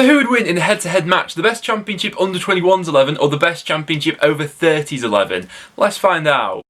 So who would win in a head-to-head match? The best championship under 21's 11 or the best championship over 30's 11? Let's find out.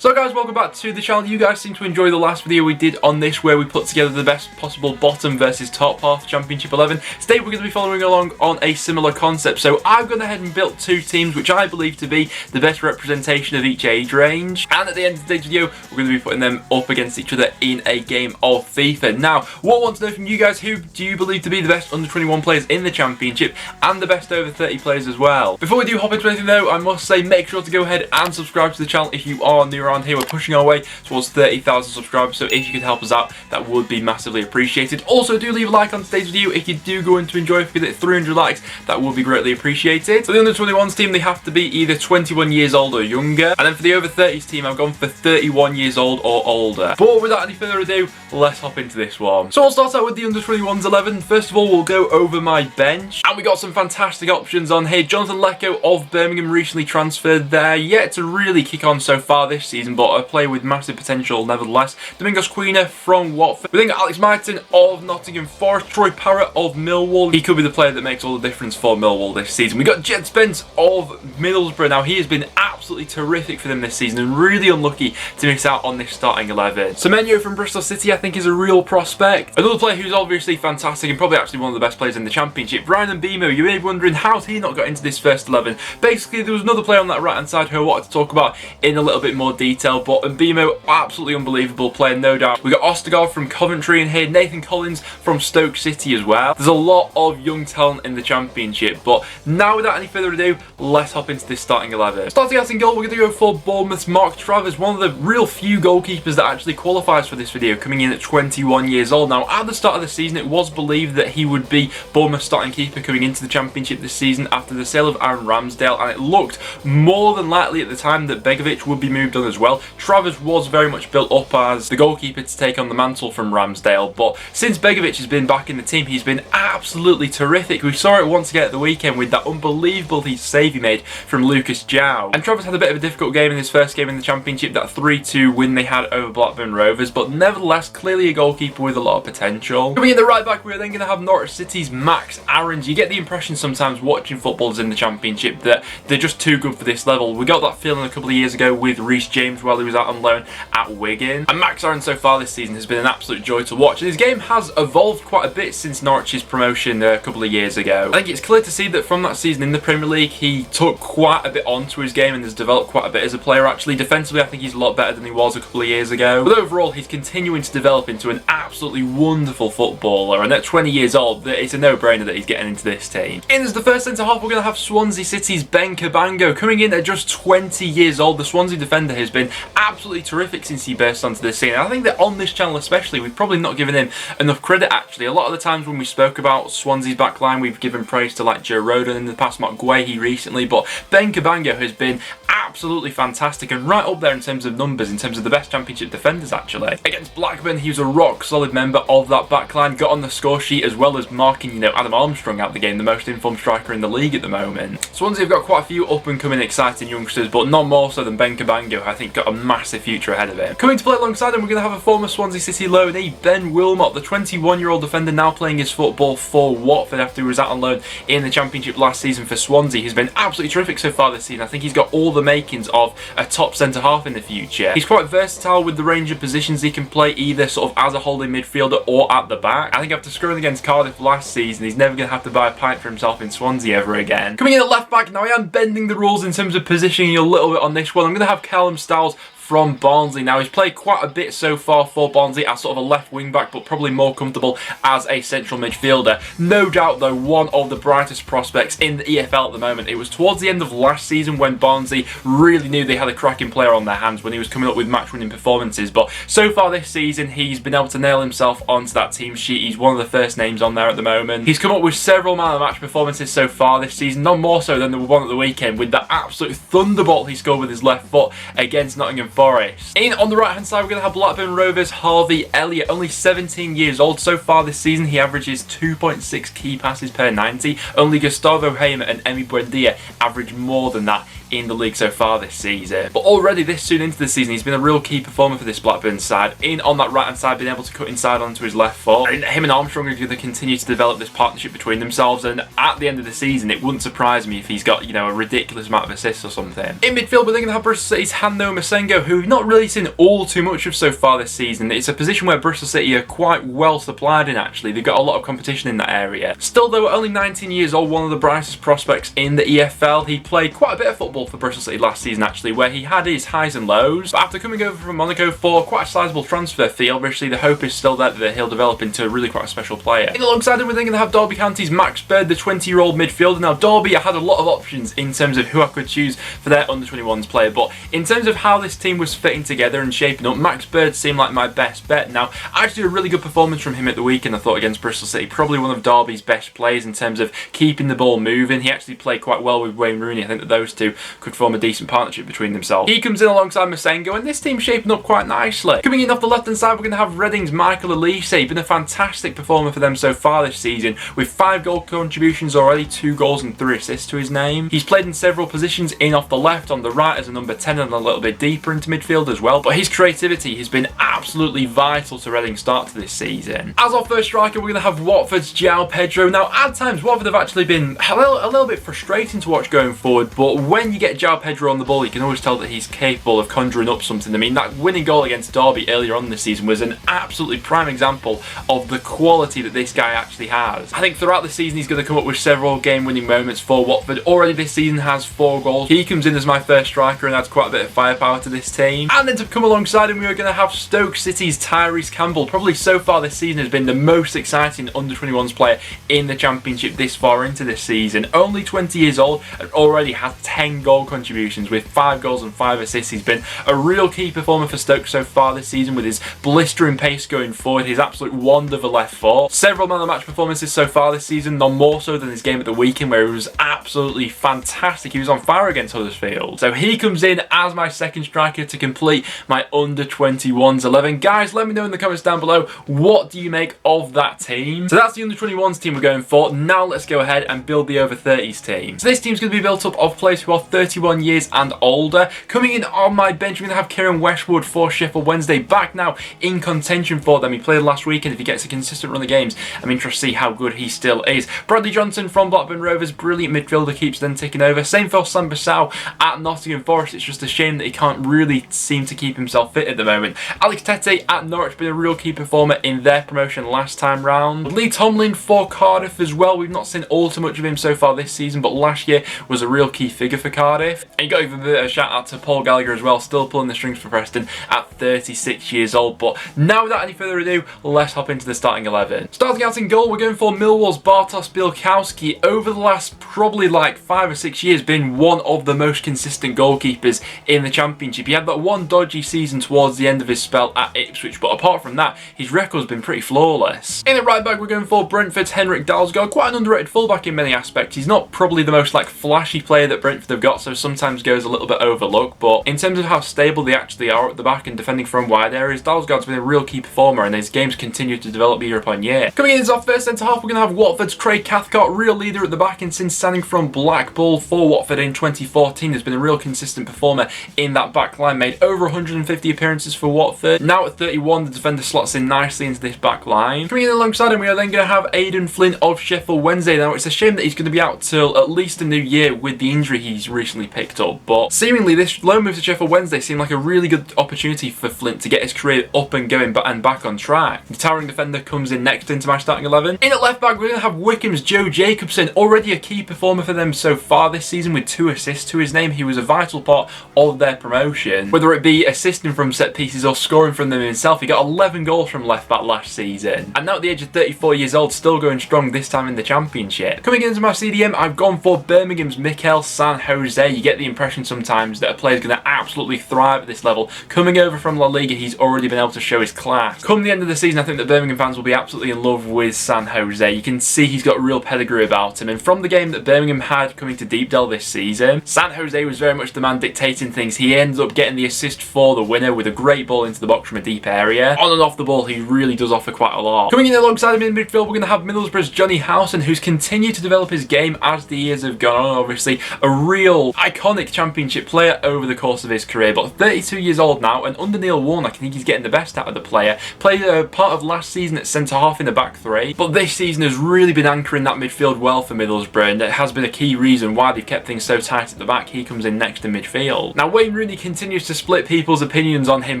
So guys, welcome back to the channel. You guys seem to enjoy the last video we did on this, where we put together the best possible bottom versus top half Championship 11. Today we're going to be following along on a similar concept. So I've gone ahead and built two teams which I believe to be the best representation of each age range. And at the end of today's video, we're going to be putting them up against each other in a game of FIFA. Now, what I want to know from you guys, who do you believe to be the best under 21 players in the Championship and the best over 30 players as well? Before we do hop into anything though, I must say make sure to go ahead and subscribe to the channel if you are new around here. We're pushing our way towards 30,000 subscribers, so if you could help us out, that would be massively appreciated. Also, do leave a like on today's video if you do go in to enjoy. If we get 300 likes, that would be greatly appreciated. For the under 21s team, they have to be either 21 years old or younger, and then for the over 30s team, I've gone for 31 years old or older. But without any further ado, let's hop into this one. So I'll start out with the under 21s 11. First of all, we'll go over my bench, and we got some fantastic options on here. Jonathan Lecco of Birmingham recently transferred there, yet to really kick on so far this season, but a player with massive potential nevertheless. Domingos Quina from Watford. We then got Alex Myton of Nottingham Forest. Troy Parrott of Millwall. He could be the player that makes all the difference for Millwall this season. We got Jed Spence of Middlesbrough. Now he has been absolutely terrific for them this season and really unlucky to miss out on this starting 11. Semenyo from Bristol City I think is a real prospect. Another player who's obviously fantastic and probably actually one of the best players in the Championship, Ryan Mbemo. You may be wondering how's he not got into this first 11. Basically there was another player on that right hand side who I wanted to talk about in a little bit more detail, but Mbemo, absolutely unbelievable player, no doubt. We got Ostergaard from Coventry in here, Nathan Collins from Stoke City as well. There's a lot of young talent in the Championship, but now without any further ado, let's hop into this starting 11. Starting out in goal, we're going to go for Bournemouth's Mark Travers, one of the real few goalkeepers that actually qualifies for this video, coming in at 21 years old. Now, at the start of the season, it was believed that he would be Bournemouth's starting keeper coming into the Championship this season after the sale of Aaron Ramsdale, and it looked more than likely at the time that Begovic would be moved on as well. Travers was very much built up as the goalkeeper to take on the mantle from Ramsdale, but since Begovic has been back in the team, he's been absolutely terrific. We saw it once again at the weekend with that unbelievable save he made from Lucas João. And Travers had a bit of a difficult game in his first game in the Championship, that 3-2 win they had over Blackburn Rovers, but nevertheless clearly a goalkeeper with a lot of potential. Coming in the right back, we're then going to have Norwich City's Max Aarons. You get the impression sometimes watching footballers in the Championship that they're just too good for this level. We got that feeling a couple of years ago with Reece James while he was out on loan at Wigan. And Max Aarons so far this season has been an absolute joy to watch, and his game has evolved quite a bit since Norwich's promotion a couple of years ago. I think it's clear to see that from that season in the Premier League he took quite a bit onto his game and has developed quite a bit as a player actually. Defensively I think he's a lot better than he was a couple of years ago, but overall he's continuing to develop into an absolutely wonderful footballer, and at 20 years old it's a no-brainer that he's getting into this team. In as the first centre half, we're going to have Swansea City's Ben Cabango coming in at just 20 years old. The Swansea defender has been absolutely terrific since he burst onto the scene. And I think that on this channel especially, we've probably not given him enough credit actually. A lot of the times when we spoke about Swansea's backline, we've given praise to like Joe Rodon in the past, Mark Guehi recently, but Ben Cabango has been absolutely fantastic and right up there in terms of numbers, in terms of the best Championship defenders actually. Against Blackburn, he was a rock solid member of that backline, got on the score sheet as well as marking, you know, Adam Armstrong out the game, the most informed striker in the league at the moment. Swansea have got quite a few up and coming exciting youngsters, but none more so than Ben Cabango, who I think got a massive future ahead of him. Coming to play alongside him, we're going to have a former Swansea City loanee, Ben Wilmot, the 21-year-old defender now playing his football for Watford after he was out on loan in the Championship last season for Swansea. He's been absolutely terrific so far this season. I think he's got all the makings of a top centre-half in the future. He's quite versatile with the range of positions he can play, either sort of as a holding midfielder or at the back. I think after scoring against Cardiff last season, he's never going to have to buy a pint for himself in Swansea ever again. Coming in at left back, now I am bending the rules in terms of positioning a little bit on this one. I'm going to have Callum Stiles from Barnsley. Now he's played quite a bit so far for Barnsley as sort of a left wing back, but probably more comfortable as a central midfielder. No doubt though, one of the brightest prospects in the EFL at the moment. It was towards the end of last season when Barnsley really knew they had a cracking player on their hands, when he was coming up with match winning performances, but so far this season he's been able to nail himself onto that team sheet. He's one of the first names on there at the moment. He's come up with several man of the match performances so far this season, none more so than the one at the weekend with that absolute thunderbolt he scored with his left foot against Nottingham Forest. In on the right hand side, we're going to have Blackburn Rovers' Harvey Elliott, only 17 years old. So far this season he averages 2.6 key passes per 90. Only Gustavo Hamer and Emi Buendia average more than that in the league so far this season. But already this soon into the season, he's been a real key performer for this Blackburn side. In on that right hand side, being able to cut inside onto his left foot. And him and Armstrong are going to continue to develop this partnership between themselves, and at the end of the season, it wouldn't surprise me if he's got, you know, a ridiculous amount of assists or something. In midfield, we're going to have Bristol City's Hando Masengo, who we've not really seen all too much of so far this season. It's a position where Bristol City are quite well supplied in, actually. They've got a lot of competition in that area. Still, though, only 19 years old, one of the brightest prospects in the EFL. He played quite a bit of football for Bristol City last season, actually, where he had his highs and lows. But after coming over from Monaco for quite a sizable transfer fee, obviously the hope is still there that he'll develop into really quite a special player. In alongside him, we're then going to have Derby County's Max Bird, the 20-year-old midfielder. Now, Derby, I had a lot of options in terms of who I could choose for their under-21s player, but in terms of how this team was fitting together and shaping up, Max Bird seemed like my best bet. Now, actually a really good performance from him at the weekend, I thought, against Bristol City. Probably one of Derby's best players in terms of keeping the ball moving. He actually played quite well with Wayne Rooney. I think that those two could form a decent partnership between themselves. He comes in alongside Masengo, and this team's shaping up quite nicely. Coming in off the left-hand side, we're going to have Reading's Michael Elise. He's been a fantastic performer for them so far this season, with 5 goal contributions already, 2 goals and 3 assists to his name. He's played in several positions, in off the left, on the right as a number 10, and a little bit deeper into midfield as well. But his creativity has been absolutely vital to Reading's start to this season. As our first striker, we're going to have Watford's João Pedro. Now, at times, Watford have actually been a little bit frustrating to watch going forward, but when you get João Pedro on the ball, you can always tell that he's capable of conjuring up something. I mean, that winning goal against Derby earlier on this season was an absolutely prime example of the quality that this guy actually has. I think throughout the season, he's going to come up with several game-winning moments for Watford. Already this season has 4 goals. He comes in as my first striker and adds quite a bit of firepower to this team. And then to come alongside him, we are going to have Stoke City's Tyrese Campbell. Probably so far this season has been the most exciting under-21s player in the Championship this far into this season. Only 20 years old and already has 10 goal contributions with 5 goals and 5 assists. He's been a real key performer for Stoke so far this season with his blistering pace going forward, his absolute wand of a left foot. Several man of the match performances so far this season, none more so than his game at the weekend where he was absolutely fantastic. He was on fire against Huddersfield. So he comes in as my second striker to complete my under-21s 11. Guys, let me know in the comments down below, what do you make of that team? So that's the under-21s team we're going for. Now let's go ahead and build the over-30s team. So this team's going to be built up of players who are 31 years and older. Coming in on my bench, we're going to have Kieran Westwood for Sheffield Wednesday, back now in contention for them. He played last weekend. If he gets a consistent run of games, I'm interested to see how good he still is. Bradley Johnson from Blackburn Rovers, brilliant midfielder, keeps them ticking over. Same for Sam Bissau at Nottingham Forest. It's just a shame that he can't really seem to keep himself fit at the moment. Alex Tete at Norwich, been a real key performer in their promotion last time round. Lee Tomlin for Cardiff as well. We've not seen all too much of him so far this season, but last year was a real key figure for Cardiff. And you got even a bit of a shout out to Paul Gallagher as well, still pulling the strings for Preston at 36 years old. But now without any further ado, let's hop into the starting 11. Starting out in goal, we're going for Millwall's Bartosz Białkowski. Over the last probably like 5 or 6 years, been one of the most consistent goalkeepers in the Championship. He had that one dodgy season towards the end of his spell at Ipswich, but apart from that, his record's been pretty flawless. In the right back, we're going for Brentford's Henrik Dalsgaard. Quite an underrated fullback in many aspects. He's not probably the most like flashy player that Brentford have got, so sometimes goes a little bit overlooked, but in terms of how stable they actually are at the back and defending from wide areas, Dalsgaard's been a real key performer, and his games continue to develop year upon year. Coming in as our first centre half, we're going to have Watford's Craig Cathcart, real leader at the back, and since signing from Blackpool for Watford in 2014, has been a real consistent performer in that back line. Made over 150 appearances for Watford. Now at 31, the defender slots in nicely into this back line. Coming in alongside him, we are then going to have Aidan Flynn of Sheffield Wednesday. Now, it's a shame that he's going to be out till at least the new year with the injury he's recently picked up, but seemingly this loan move to Sheffield Wednesday seemed like a really good opportunity for Flint to get his career up and going and back on track. The towering defender comes in next into my starting 11. In at left back, we're going to have Wycombe's Joe Jacobson, already a key performer for them so far this season with 2 assists to his name. He was a vital part of their promotion, whether it be assisting from set pieces or scoring from them himself. He got 11 goals from left back last season, and now at the age of 34 years old, still going strong this time in the Championship. Coming into my CDM, I've gone for Birmingham's Mikel San Jose. You get the impression sometimes that a player's going to absolutely thrive at this level. Coming over from La Liga, he's already been able to show his class. Come the end of the season, I think that Birmingham fans will be absolutely in love with San Jose. You can see he's got real pedigree about him, and from the game that Birmingham had coming to Deepdale this season, San Jose was very much the man dictating things. He ended up getting the assist for the winner with a great ball into the box from a deep area. On and off the ball, he really does offer quite a lot. Coming in alongside him in midfield, we're going to have Middlesbrough's Johnny Howson, who's continued to develop his game as the years have gone on. Obviously, a real real iconic championship player over the course of his career, but 32 years old now, and under Neil Warnock, I think he's getting the best out of the player. Played a part of last season at centre-half in the back three, but this season has really been anchoring that midfield well for Middlesbrough, and it has been a key reason why they've kept things so tight at the back. He comes in next in midfield. Now, Wayne Rooney continues to split people's opinions on him,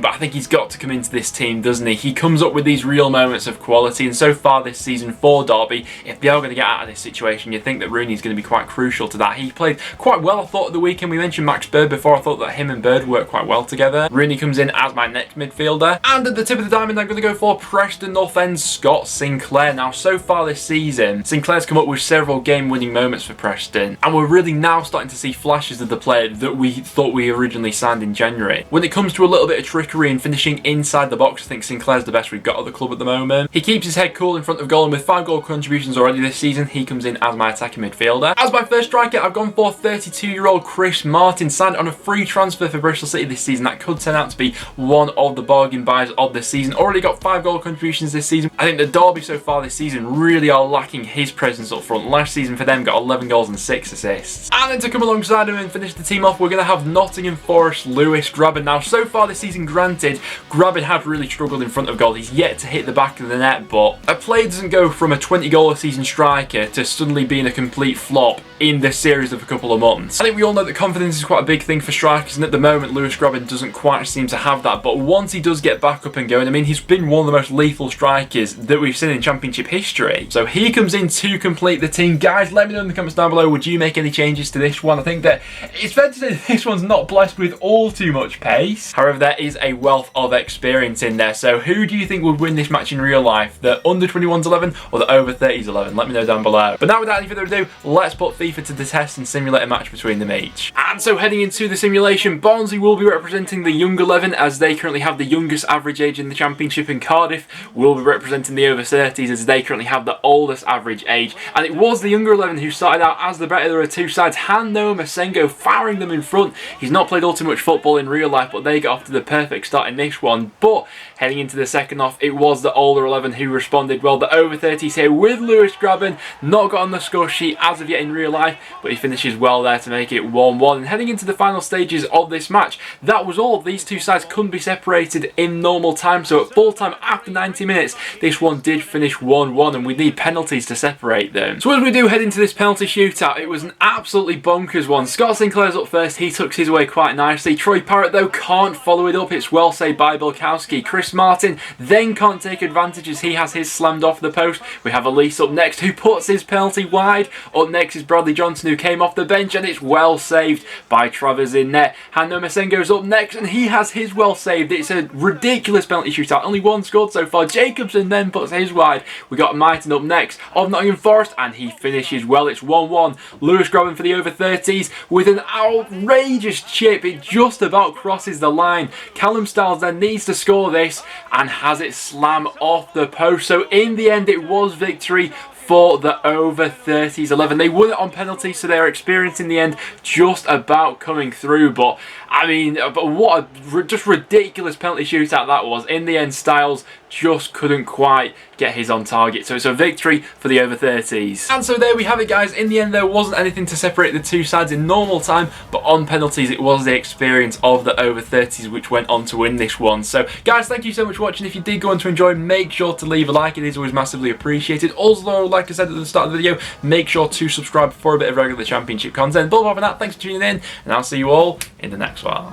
but I think he's got to come into this team, doesn't he? He comes up with these real moments of quality, and so far this season for Derby, if they are going to get out of this situation, you think that Rooney's going to be quite crucial to that. He played quite well, I thought, at the weekend. We mentioned Max Bird before. I thought that him and Bird work quite well together. Rooney comes in as my next midfielder. And at the tip of the diamond, I'm going to go for Preston North End Scott Sinclair. Now, so far this season, Sinclair's come up with several game-winning moments for Preston, and we're really now starting to see flashes of the player that we thought we originally signed in January. When it comes to a little bit of trickery and finishing inside the box, I think Sinclair's the best we've got at the club at the moment. He keeps his head cool in front of goal, and with 5 goal contributions already this season, he comes in as my attacking midfielder. As my first striker, I've gone for 32-year-old Chris Martin, signed on a free transfer for Bristol City this season. That could turn out to be one of the bargain buys of this season. Already got 5 goal contributions this season. I think the Derby so far this season really are lacking his presence up front. Last season for them got 11 goals and 6 assists. And then to come alongside him and finish the team off, we're going to have Nottingham Forest Lewis Grabban. Now, so far this season, granted, Grabban had really struggled in front of goal. He's yet to hit the back of the net, but a player doesn't go from a 20 goal a season striker to suddenly being a complete flop in the series of a couple of months. I think we all know that confidence is quite a big thing for strikers, and at the moment Lewis Grabban doesn't quite seem to have that, but once he does get back up and going, I mean, he's been one of the most lethal strikers that we've seen in Championship history. So he comes in to complete the team. Guys, let me know in the comments down below, would you make any changes to this one? I think that it's fair to say that this one's not blessed with all too much pace. However, there is a wealth of experience in there. So who do you think would win this match in real life? The under 21s 11 or the over 30s 11? Let me know down below. But now, without any further ado, let's put FIFA to the test and simulate a match between them each. And so heading into the simulation, Barnsley will be representing the young 11 as they currently have the youngest average age in the Championship, and Cardiff will be representing the over 30s as they currently have the oldest average age. And it was the younger 11 who started out as the better of two sides. Hando Masengo firing them in front. He's not played all too much football in real life, but they got off to the perfect start in this one. But heading into the second half, it was the older 11 who responded well. The over 30s here with Lewis Grabban, not got on the score sheet as of yet in real life, but he finishes well there to make it 1-1. And heading into the final stages of this match, that was all. These two sides couldn't be separated in normal time, so at full time after 90 minutes, this one did finish 1-1, and we need penalties to separate them. So as we do head into this penalty shootout, it was an absolutely bonkers one. Scott Sinclair's up first. He tucks his away quite nicely. Troy Parrott, though, can't follow it up. It's well saved by Bilkowski. Chris Martin then can't take advantage as he has his slammed off the post. We have Elise up next, who puts his penalty wide. Up next is Bradley Johnson, who came off the bench, and it's well saved by Travers in net. Hando Masengo's up next, and he has his well saved. It's a ridiculous penalty shootout. Only one scored so far. Jacobson then puts his wide. We got Mighton up next of Nottingham Forest, and he finishes well. It's 1-1. Lewis Grabban for the over 30s with an outrageous chip. It just about crosses the line. Callum Styles then needs to score this and has it slam off the post. So in the end, it was victory for the over 30s 11. They won it on penalties, so their experience in the end just about coming through. But I mean, what a just ridiculous penalty shootout that was. In the end, Styles just couldn't quite get his on target. So it's a victory for the over 30s. And so there we have it, guys. In the end, there wasn't anything to separate the two sides in normal time, but on penalties, it was the experience of the over 30s which went on to win this one. So guys, thank you so much for watching. If you did go on to enjoy, make sure to leave a like. It is always massively appreciated. Also, like I said at the start of the video, make sure to subscribe for a bit of regular Championship content. But other than that, thanks for tuning in, and I'll see you all in the next one.